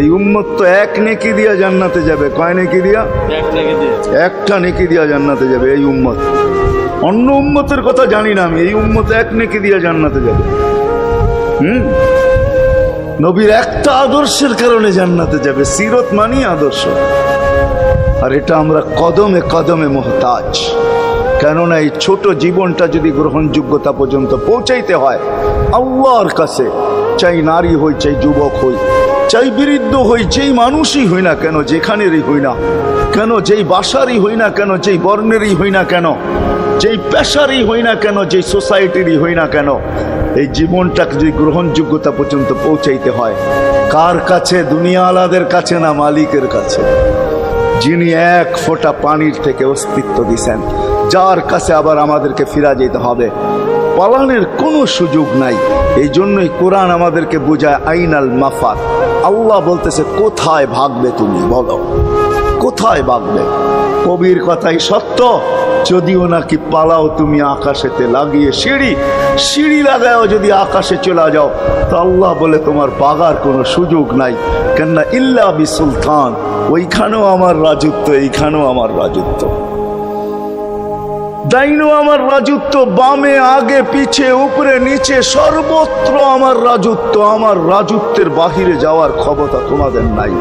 এই উম্মত তো এক নেকি দিয়া জান্নাতে যাবে। কয় নেকি দিয়া? একটা নেকি দিয়া জান্নাতে যাবে এই উম্মত। অন্য উম্মতের কথা জানি না আমি, এই উম্মত এক নেকি দিয়া জান্নাতে যাবে। নবীর একটা আদর্শের কারণে জান্নাতে যাবে। সিরত মানি আদর্শ, আর এটা আমরা কদমে কদমে মুহতাজ। কেননা এই ছোট জীবনটা যদি গ্রহণযোগ্যতা পর্যন্ত পৌঁছাইতে হয় আল্লাহর কাছে, চাই নারী হই, চাই যুবক হই, চাই বৃদ্ধ হই, যেই মানুষই হই না কেন, যেখানেরই হই না কেন, যেই বাসারই হই না কেন, যেই বর্ণেরই হই না কেন, যেই পেশারই হই না কেন, যেই সোসাইটিরই হই না কেন, এই জীবনটাকে যদি গ্রহণযোগ্যতা পর্যন্ত পৌঁছাইতে হয় কার কাছে? দুনিয়া আলাদের কাছে না, মালিকের কাছে, যিনি এক ফোঁটা পানির থেকে অস্তিত্ব দিছেন, যার কাছে আবার আমাদেরকে ফিরা যেতে হবে। পালানের কোনো সুযোগ নাই। এই জন্যই কোরআন আমাদেরকে বোঝায় আইনাল মাফার। আল্লাহ বলতেছে কোথায় ভাগবে তুমি, বলো কোথায় ভাগবে? কবির কথাই সত্য, যদিও নাকি পালাও তুমি আকাশেতে লাগিয়ে সিঁড়ি লাগাও যদি আকাশে চলে যাও, তো আল্লাহ বলে তোমার বাগার কোনো সুযোগ নাই। কেননা ইল্লা বি সুলতান, ওইখানেও আমার রাজত্ব, এইখানেও আমার রাজত্ব, ডাইনো আমার রাজত্ব, বামে আগে পিছে উপরে নিচে সর্বত্র আমার রাজত্ব। আমার রাজত্বের বাহিরে যাওয়ার ক্ষমতা তোমাদের নাই।